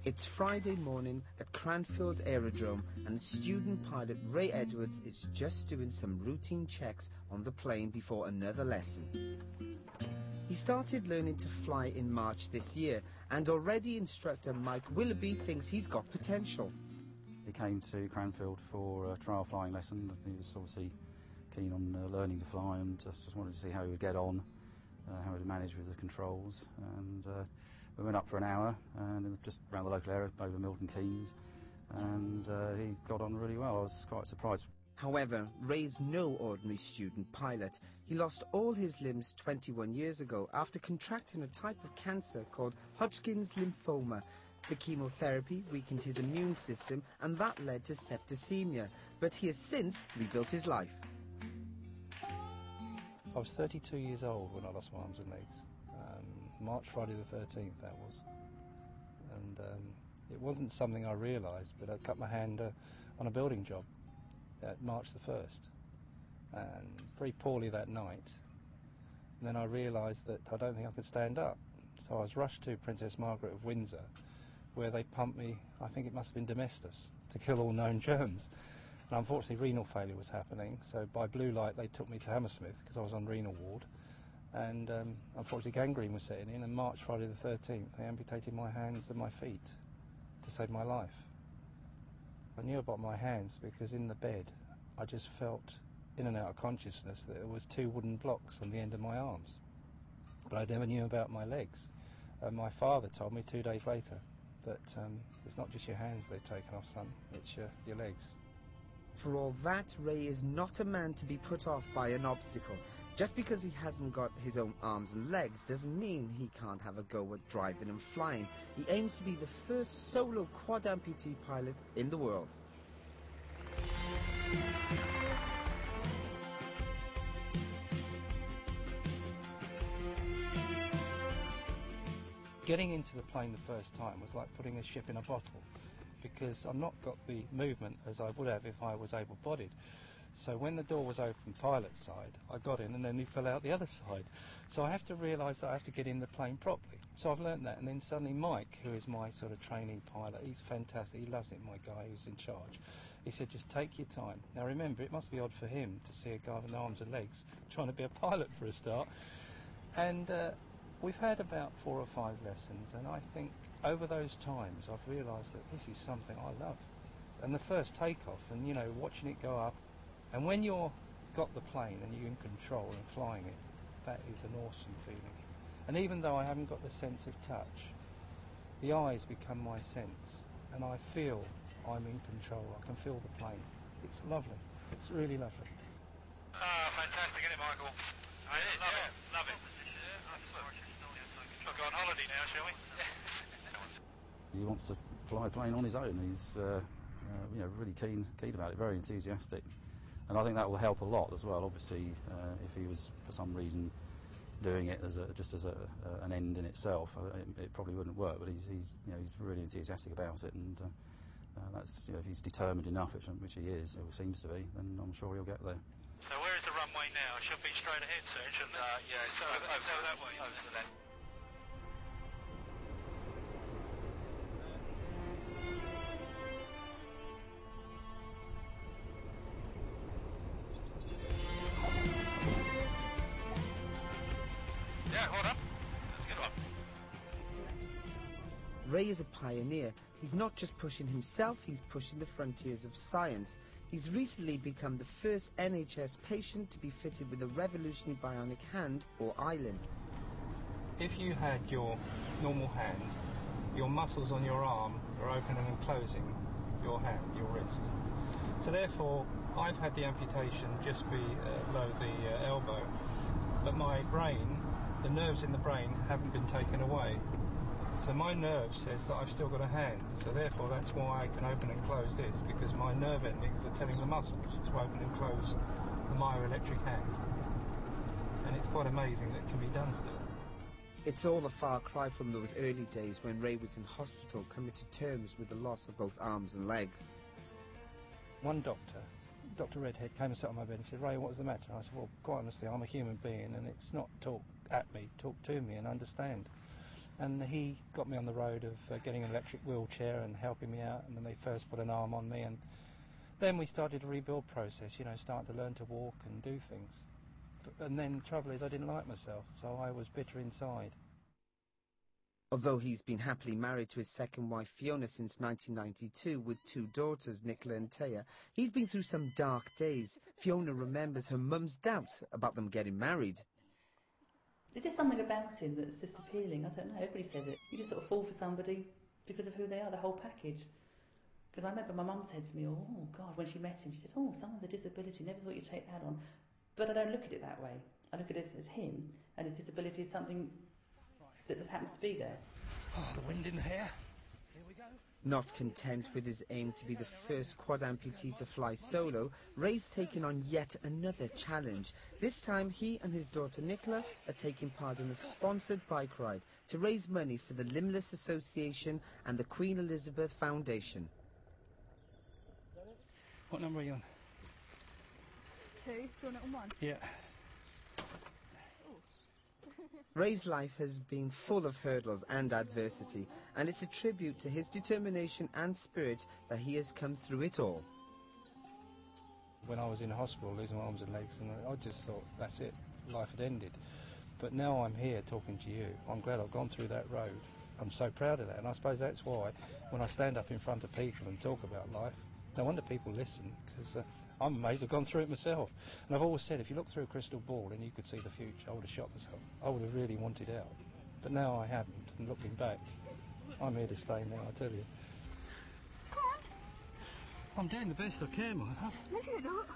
It's Friday morning at Cranfield Aerodrome and student pilot Ray Edwards is just doing some routine checks on the plane before another lesson. He started learning to fly in March this year and already instructor Mike Willoughby thinks he's got potential. He came to Cranfield for a trial flying lesson. He was obviously keen on learning to fly and just wanted to see how he would get on, how he would manage with the controls. And we went up for an hour and just around the local area over Milton Keynes, and he got on really well. I was quite surprised. However, Ray's no ordinary student pilot. He lost all his limbs 21 years ago after contracting a type of cancer called Hodgkin's lymphoma. The chemotherapy weakened his immune system and that led to septicemia, but he has since rebuilt his life. I was 32 years old when I lost my arms and legs. March, Friday the 13th that was. And it wasn't something I realised, but I cut my hand on a building job at March the 1st. And very poorly that night. And then I realised that I don't think I could stand up. So I was rushed to Princess Margaret of Windsor, where they pumped me, I think it must have been domestos, to kill all known germs. And unfortunately renal failure was happening, so by blue light they took me to Hammersmith because I was on renal ward. And unfortunately gangrene was setting in, and March, Friday the 13th, they amputated my hands and my feet to save my life. I knew about my hands because in the bed I just felt, in and out of consciousness, that there was two wooden blocks on the end of my arms. But I never knew about my legs. My father told me 2 days later that it's not just your hands they've taken off, son, it's your legs. For all that, Ray is not a man to be put off by an obstacle. Just because he hasn't got his own arms and legs doesn't mean he can't have a go at driving and flying. He aims to be the first solo quad amputee pilot in the world. Getting into the plane the first time was like putting a ship in a bottle, because I've not got the movement as I would have if I was able-bodied. So when the door was open pilot side, I got in and then he fell out the other side. So I have to realise that I have to get in the plane properly. So I've learnt that, and then suddenly Mike, who is my sort of trainee pilot, he's fantastic, he loves it, my guy who's in charge. He said, just take your time. Now remember, it must be odd for him to see a guy with arms and legs trying to be a pilot for a start. And we've had about 4 or 5 lessons, and I think over those times I've realised that this is something I love. And the first takeoff and, you know, watching it go up, and when you've got the plane and you're in control and flying it, that is an awesome feeling. And even though I haven't got the sense of touch, the eyes become my sense, and I feel I'm in control. I can feel the plane. It's lovely. It's really lovely. Fantastic, isn't it, Michael? It is, love it. Yeah, excellent. We'll go on holiday now, shall we? He wants to fly a plane on his own. He's really keen about it, very enthusiastic. And I think that will help a lot as well. Obviously, if he was for some reason doing it as an end in itself, it probably wouldn't work. But he's really enthusiastic about it, and that's, if he's determined enough, which he is, it seems to be, then I'm sure he'll get there. So where is the runway now? It should be straight ahead soon, shouldn't it? Yeah, so over that way. Over to the left. Yeah, hold up. That's a good one. Ray is a pioneer. He's not just pushing himself, he's pushing the frontiers of science. He's recently become the first NHS patient to be fitted with a revolutionary bionic hand or eye-limb. If you had your normal hand, your muscles on your arm are opening and closing your hand, your wrist. So therefore, I've had the amputation just below the elbow, but my brain, the nerves in the brain haven't been taken away. So my nerve says that I've still got a hand, so therefore that's why I can open and close this, because my nerve endings are telling the muscles to open and close the myoelectric hand. And it's quite amazing that it can be done still. It's all a far cry from those early days when Ray was in hospital coming to terms with the loss of both arms and legs. One doctor, Dr. Redhead, came and sat on my bed and said, "Ray, what's the matter?" I said, "Well, quite honestly, I'm a human being and it's not talk at me, talk to me and understand." And he got me on the road of getting an electric wheelchair and helping me out, and then they first put an arm on me, and then we started a rebuild process, you know, starting to learn to walk and do things. And then the trouble is I didn't like myself, so I was bitter inside. Although he's been happily married to his second wife Fiona since 1992 with 2 daughters, Nicola and Taya, he's been through some dark days. Fiona remembers her mum's doubts about them getting married. There's just something about him that's just appealing. I don't know, everybody says it. You just sort of fall for somebody because of who they are, the whole package. Because I remember my mum said to me, oh God, when she met him, she said, oh, someone with a disability, never thought you'd take that on. But I don't look at it that way. I look at it as him, and his disability is something that just happens to be there. Oh, the wind in the hair. Here we go. Not content with his aim to be the first quad amputee to fly solo, Ray's taken on yet another challenge. This time he and his daughter Nicola are taking part in a sponsored bike ride to raise money for the Limbless Association and the Queen Elizabeth Foundation. What number are you on? 2. Do you want it on 1? Yeah. Ray's life has been full of hurdles and adversity, and it's a tribute to his determination and spirit that he has come through it all. When I was in hospital losing my arms and legs, and I just thought, that's it, life had ended. But now I'm here talking to you. I'm glad I've gone through that road. I'm so proud of that, and I suppose that's why when I stand up in front of people and talk about life, no wonder people listen, because I'm amazed I've gone through it myself. And I've always said, if you look through a crystal ball and you could see the future, I would have shot myself. I would have really wanted out. But now I haven't, and looking back, I'm here to stay now, I tell you. Come on. I'm doing the best I can, my love. No, you're not.